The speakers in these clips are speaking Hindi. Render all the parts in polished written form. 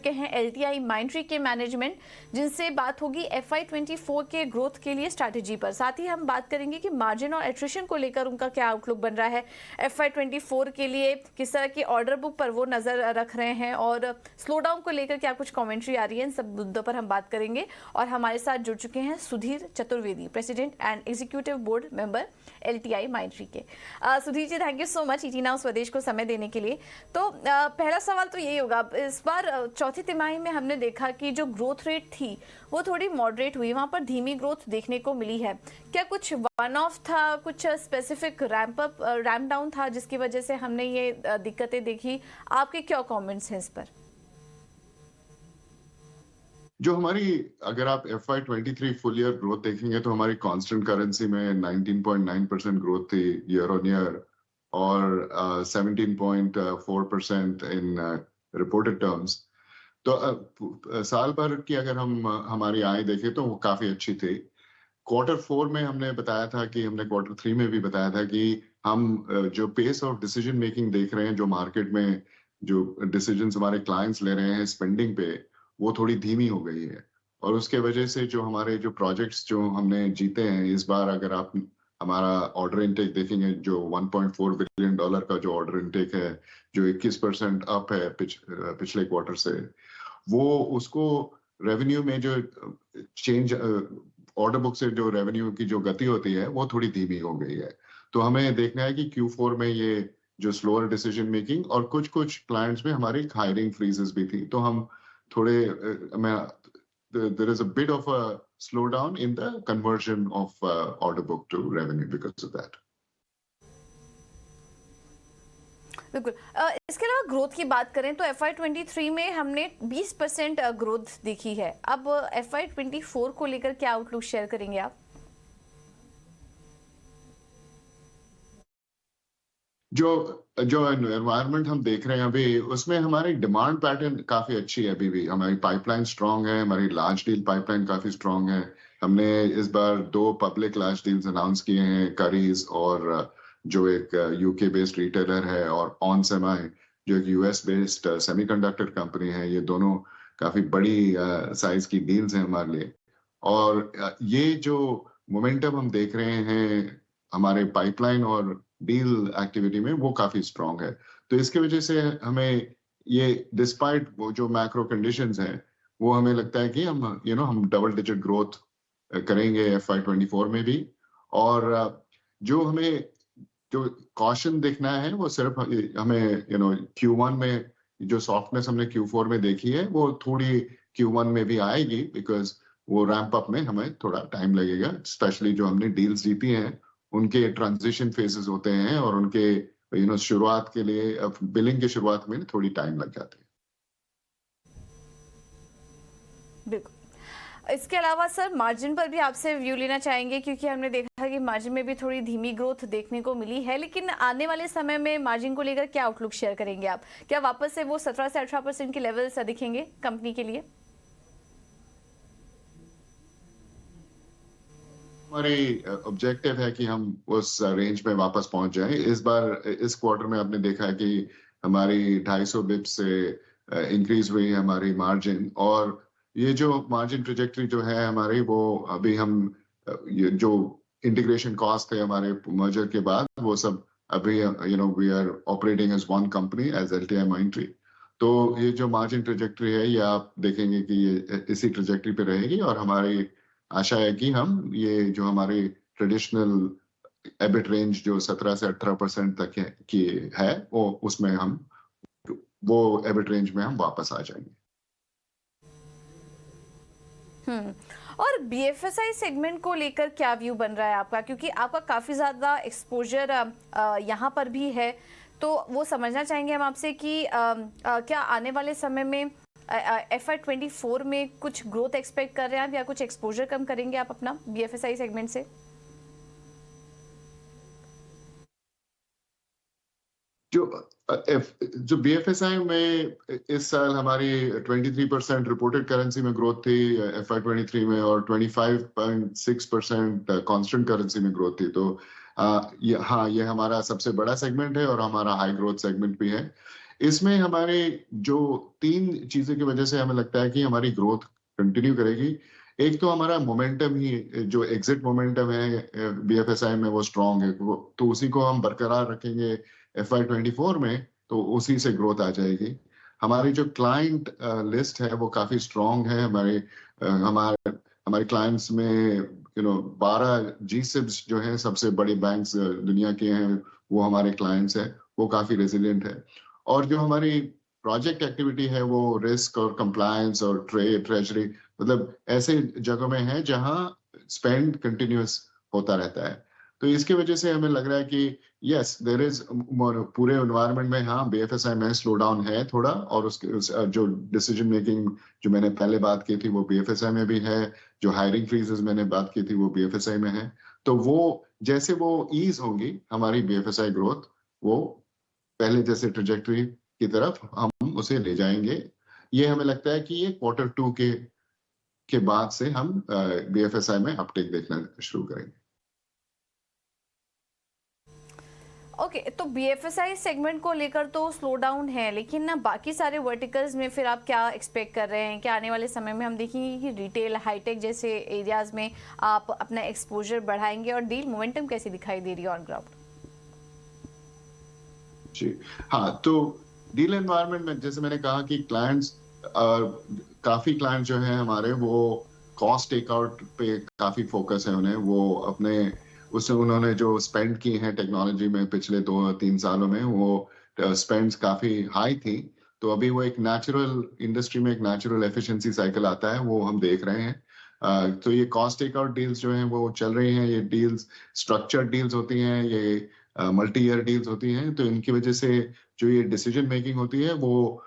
चुके हैं LTIMindtree के मैनेजमेंट, जिनसे बात होगी FY24 के ग्रोथ के लिए स्ट्रैटेजी पर। साथ ही हम बात करेंगे कि मार्जिन और एट्रिशन को लेकर उनका क्या आउटलुक बन रहा है, FY24 के लिए किस तरह की ऑर्डर बुक पर वो नज़र रख रहे हैं और स्लो डाउन को लेकर क्या कुछ कॉमेंट्री आ रही है, इन सब मुद्दों पर हम बात करेंगे। और हमारे साथ जुड़ चुके हैं Sudhir Chaturvedi, president and executive board member LTIMindtree के। Sudhir ji, thank you so much ET Now स्वदेश को समय देने के लिए। तो पहला सवाल तो यही होगा, इस बार चौथी तिमाही में हमने देखा कि जो ग्रोथ रेट थी वो थोड़ी मॉडरेट हुई, वहां पर धीमी ग्रोथ देखने को मिली है। क्या कुछ वन ऑफ था, कुछ स्पेसिफिक रैम्प डाउन था जिसकी वजह से हमने ये दिक्कतें देखी? आपके क्या कमेंट्स हैं इस पर? जो हमारी, अगर आप FY23 फुल ईयर ग्रोथ देखेंगे तो हमारी कांस्टेंट करेंसी में 19.9% ग्रोथ थी ईयर ऑन ईयर, और 17.4% इन रिपोर्टेड टर्म्स। तो साल भर की अगर हम हमारी आय देखें तो वो काफी अच्छी थी। Q4 में हमने बताया था कि हमने Q3 में भी बताया था कि हम जो पेस ऑफ डिसीजन मेकिंग देख रहे हैं, जो मार्केट में जो डिसीजंस हमारे क्लाइंट्स ले रहे हैं स्पेंडिंग पे, वो थोड़ी धीमी हो गई है। और उसके वजह से जो हमारे जो प्रोजेक्ट्स जो हमने जीते हैं इस बार, अगर आप हमारा ऑर्डर इनटेक देखेंगे, जो $1.4 बिलियन का जो ऑर्डर इनटेक है, जो 21% अप है पिछले क्वार्टर से, वो उसको रेवेन्यू में जो चेंज, ऑर्डर बुक से जो रेवेन्यू की जो गति होती है वो थोड़ी धीमी हो गई है। तो हमें देखना है कि Q4 में ये जो स्लोअर डिसीजन मेकिंग, और कुछ क्लाइंट्स में हमारी हायरिंग फ्रीजेस भी थी, तो हम थोड़े there is a bit of a slowdown in the conversion of order book to revenue because of that. बिल्कुल। इसके अलावा ग्रोथ की बात करें तो FY23 में हमने 20% ग्रोथ देखी है। अब FY24 को लेकर क्या आउटलुक शेयर करेंगे आप? जो एनवायरनमेंट हम देख रहे हैं अभी, उसमें हमारी डिमांड पैटर्न काफी अच्छी है। अभी भी हमारी पाइपलाइन स्ट्रांग है, हमारी लार्ज डील पाइपलाइन काफी स्ट्रांग है। हमने इस बार 2 पब्लिक लार्ज डील्स अनाउंस किए हैं, करीज और जो एक UK बेस्ड रिटेलर है, और ऑन सेमाई जो एक US बेस्ड सेमीकंडक्टर कंपनी है। ये दोनों काफी बड़ी साइज की डील्स हैं हमारे लिए। और ये जो मोमेंटम हम देख रहे हैं हमारे पाइपलाइन और डील एक्टिविटी में, वो काफी स्ट्रांग है। तो इसकी वजह से हमें ये, डिस्पाइट वो जो मैक्रो कंडीशंस हैं, वो हमें लगता है कि हम डबल डिजिट ग्रोथ करेंगे FY24 में भी। और जो हमें जो कॉशन देखना है वो सिर्फ हमें Q1 में जो सॉफ्टनेस हमने Q4 में देखी है, वो थोड़ी Q1 में भी आएगी, बिकॉज वो रैंप अप में हमें थोड़ा टाइम लगेगा। स्पेशली जो हमने डील्स जीती हैं उनके ट्रांजिशन फेजेस होते हैं, और उनके शुरुआत के लिए, बिलिंग की शुरुआत में थोड़ी टाइम लग जाती है। बिल्कुल। इसके अलावा सर, मार्जिन पर भी आपसे व्यू लेना चाहेंगे, क्योंकि हमने देखा कि मार्जिन में भी थोड़ी धीमी ग्रोथ देखने को मिली है, लेकिन आने वाले समय में मार्जिन को लेकर क्या आउटलुक शेयर करेंगे आप? क्या वापस से वो 17 से 18% के लेवल्स दिखेंगे कंपनी के लिए? हमारी ऑब्जेक्टिव है कि हम उस रेंज में वापस पहुंच जाएं। इस बार इस क्वार्टर में आपने देखा है कि हमारी 250 बिप्स से इंक्रीज हुई है हमारी मार्जिन। और ये जो मार्जिन ट्रेजेक्टरी जो है हमारी, वो अभी हम ये जो इंटीग्रेशन कॉस्ट थे हमारे मर्जर के बाद, वो सब अभी we are operating as one company, as LTIMindtree। तो ये जो मार्जिन ट्रेजेक्टरी है, ये आप देखेंगे कि ये इसी ट्रेजेक्टरी पे रहेगी, और हमारी आशा है कि हम ये जो हमारी ट्रेडिशनल एबिट रेंज जो 17 से 18% तक है, वो उसमें हम वो एबिट रेंज में हम वापस आ जाएंगे। और BFSI सेगमेंट को लेकर क्या व्यू बन रहा है आपका? क्योंकि आपका काफी ज्यादा एक्सपोजर यहाँ पर भी है, तो वो समझना चाहेंगे हम आपसे कि क्या आने वाले समय में FY24 में कुछ ग्रोथ एक्सपेक्ट कर रहे हैं आप, या कुछ एक्सपोजर कम करेंगे आप अपना BFSI सेगमेंट से? जो BFSI में इस साल हमारी 23% रिपोर्टेड करेंसी में ग्रोथ थी FY23 में, और 25.6% कांस्टेंट करेंसी में ग्रोथ थी। तो ये हमारा सबसे बड़ा सेगमेंट है और हमारा हाई ग्रोथ सेगमेंट भी है। इसमें हमारे जो 3 चीज़ों की वजह से हमें लगता है कि हमारी ग्रोथ कंटिन्यू करेगी। एक तो हमारा मोमेंटम ही जो एग्ज़िट मोमेंटम है बीएफएसआई में वो स्ट्रॉन्ग है। वो तो उसी को हम बरकरार रखेंगे एफवाई 24 में, तो उसी से ग्रोथ आ जाएगी। हमारी जो क्लाइंट लिस्ट है वो काफ़ी स्ट्रॉन्ग है। हमारे क्लाइंट्स में 12 जीसिब्स जो हैं सबसे बड़े बैंक्स दुनिया के हैं, वो हमारे क्लाइंट्स हैं। वो काफ़ी रेज़िलिएंट है। और जो हमारी प्रोजेक्ट एक्टिविटी है वो रिस्क और कंप्लायंस और ट्रेजरी, मतलब ऐसे जगहों में है जहां स्पेंड कंटिन्यूअस होता रहता है। तो इसकी वजह से हमें लग रहा है कि यस देयर इज पूरे एनवायरनमेंट में, हाँ बीएफएसआई में स्लो डाउन है थोड़ा, और जो डिसीजन मेकिंग जो मैंने पहले बात की थी वो बीएफएसआई में भी है। जो हायरिंग फ्रीजेस मैंने बात की थी वो बीएफएसआई में है। तो वो जैसे वो ईज होंगी हमारी बीएफएसआई ग्रोथ, वो पहले जैसे ट्रेजेक्टरी की तरफ हम उसे ले जाएंगे। ये हमें लगता है कि ये Q2 के बाद से हम बीएफएसआई में अपटेक देखना शुरू करेंगे। ओके तो बीएफएसआई सेगमेंट को लेकर तो स्लो डाउन है, लेकिन ना बाकी सारे वर्टिकल्स में फिर आप क्या एक्सपेक्ट कर रहे हैं कि आने वाले समय में हम देखेंगे कि रिटेल, हाईटेक जैसे एरियाज में आप अपना एक्सपोजर बढ़ाएंगे, और डील मोमेंटम कैसी दिखाई दे रही है ऑन ग्राउंड? जी हाँ, तो डील एनवायरनमेंट में जैसे मैंने कहा कि काफी क्लाइंट जो है हमारे वो कॉस्ट टेकआउट पे काफी फोकस है उन्हें। वो अपने उससे उन्होंने जो स्पेंड की है टेक्नोलॉजी में पिछले 2-3 सालों में, वो स्पेंड्स काफी हाई थी। तो अभी वो एक नेचुरल इंडस्ट्री में एक नेचुरल एफिशिएंसी साइकिल आता है, वो हम देख रहे हैं। तो ये कॉस्ट टेकआउट डील्स जो हैं वो चल रही हैं। ये डील्स स्ट्रक्चर्ड डील्स होती हैं, ये मल्टी ईयर डील्स होती हैं। तो इनकी वजह से जो ये डिसीजन मेकिंग होती है वो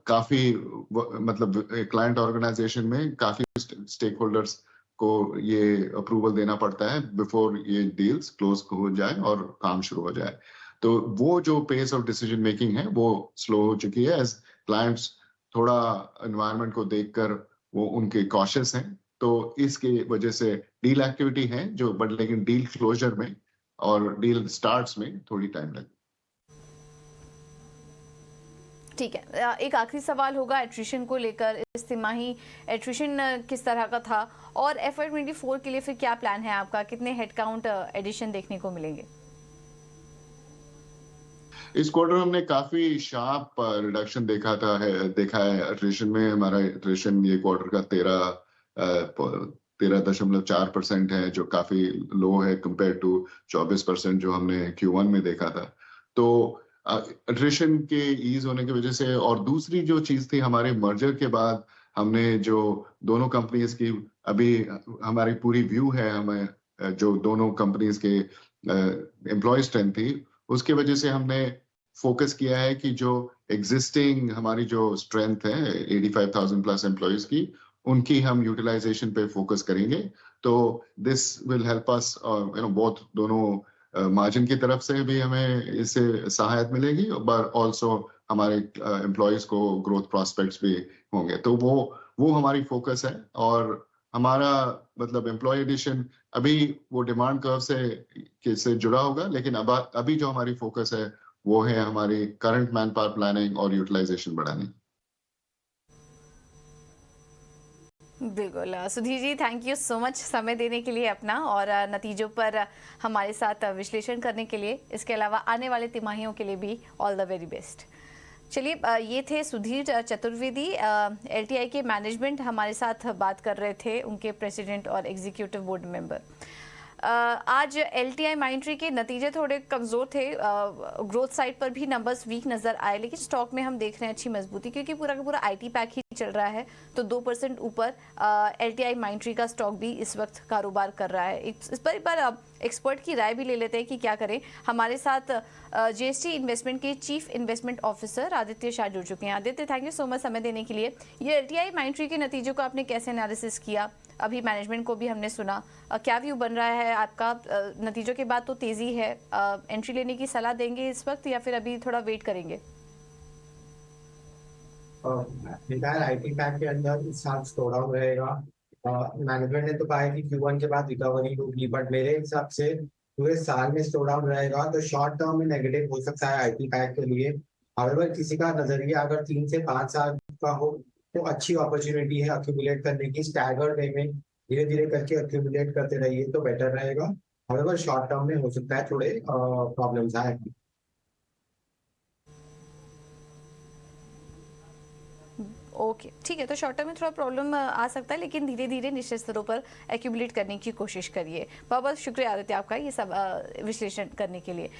काफी मतलब क्लाइंट ऑर्गेनाइजेशन में काफी स्टेक होल्डर्स को ये अप्रूवल देना पड़ता है बिफोर ये डील्स क्लोज हो जाए और काम शुरू हो जाए। तो वो जो पेस ऑफ डिसीजन मेकिंग है वो स्लो हो चुकी है, एज क्लाइंट्स थोड़ा एनवायरनमेंट को देखकर वो उनके कॉशियस हैं। तो इसकी वजह से डील एक्टिविटी है जो, बट लेकिन डील क्लोजर में और डील स्टार्ट्स में थोड़ी टाइम लगे। ठीक है, एक आखिरी सवाल होगा एट्रिशन को लेकर। इस तिमाही एट्रिशन किस तरह का था, और FY24 के लिए फिर क्या प्लान है आपका? कितने हेडकाउंट एडिशन देखने को मिलेंगे? इस क्वार्टर हमने काफी शार्प रिडक्शन देखा है एट्रिशन में। हमारा एट्रिशन ये क्वार्टर का 13.4% है, जो काफी लो है कंपेयर टू 24% जो हमने Q1 में देखा था। तो एट्रिशन के ईज होने की वजह से, और दूसरी जो चीज थी हमारे मर्जर के बाद, हमने जो दोनों कंपनीज की अभी हमारी पूरी व्यू है, हमें जो दोनों कंपनीज के एम्प्लॉय स्ट्रेंथ थी उसकी वजह से हमने फोकस किया है कि जो एग्जिस्टिंग हमारी जो स्ट्रेंथ है 85,000 प्लस एम्प्लॉयज की, उनकी हम यूटिलाइजेशन पे फोकस करेंगे। तो this will help us both दोनों मार्जिन की तरफ से भी हमें इससे सहायता मिलेगी, पर ऑल्सो हमारे एम्प्लॉयज को ग्रोथ प्रोस्पेक्ट्स भी होंगे। तो वो हमारी फोकस है। और हमारा मतलब एम्प्लॉय एडिशन अभी वो डिमांड कर्व से जुड़ा होगा, लेकिन अभी जो हमारी फोकस है वो है हमारी करंट मैन पावर प्लानिंग और यूटिलाइजेशन बढ़ाने। बिल्कुल Sudhir ji, thank you so much समय देने के लिए अपना, और नतीजों पर हमारे साथ विश्लेषण करने के लिए। इसके अलावा आने वाले तिमाहियों के लिए भी ऑल द वेरी बेस्ट। चलिए, ये थे सुधीर चतुर्वेदी, LTI के मैनेजमेंट हमारे साथ बात कर रहे थे, उनके प्रेसिडेंट और एग्जीक्यूटिव बोर्ड मेंबर। आज LTI माइंडट्री के नतीजे थोड़े कमज़ोर थे, ग्रोथ साइड पर भी नंबर्स वीक नज़र आए, लेकिन स्टॉक में हम देख रहे हैं अच्छी मजबूती, क्योंकि पूरा का पूरा IT पैक ही चल रहा है। तो 2% ऊपर LTI माइंडट्री का स्टॉक भी इस वक्त कारोबार कर रहा है। इस पर एक बार एक्सपर्ट की राय भी ले लेते हैं कि क्या करें। हमारे साथ GST इन्वेस्टमेंट के chief investment officer Aditya Shah जुड़ चुके हैं। Aditya, thank you so much समय देने के लिए। ये LTI माइंडट्री के नतीजों को आपने कैसे एनालिसिस किया? अभी मैनेजमेंट को भी हमने सुना, क्या व्यू बन रहा है आपका? नतीजों के बाद तो तेजी है, एंट्री लेने की सलाह देंगे इस वक्त, या फिर अभी थोड़ा वेट करेंगे? IT पैक के अंदर इस साल स्लो डाउन रहेगा। मैनेजमेंट ने तो कहा है कि Q1 के बाद रिकवरी होगी, बट मेरे हिसाब से पूरे साल में स्लो डाउन रहेगा। तो शॉर्ट टर्म में नेगेटिव हो सकता है IT पैक के लिए। हाउएवर किसी का नजरिया अगर 3 से 5 साल का हो तो अच्छी अपॉर्चुनिटी है अक्यूमुलेट करने की, स्टैगर्ड वे में धीरे धीरे करके अक्यूमुलेट करते रहिए तो बेटर रहेगा। हाउएवर शॉर्ट टर्म में हो सकता है थोड़े प्रॉब्लम्स आए। ओके, ठीक है, तो शॉर्ट टर्म में थोड़ा प्रॉब्लम आ सकता है, लेकिन धीरे धीरे निश्चित स्तरों पर एक्यूमुलेट करने की कोशिश करिए। बहुत बहुत शुक्रिया आदित्य आपका ये सब विश्लेषण करने के लिए।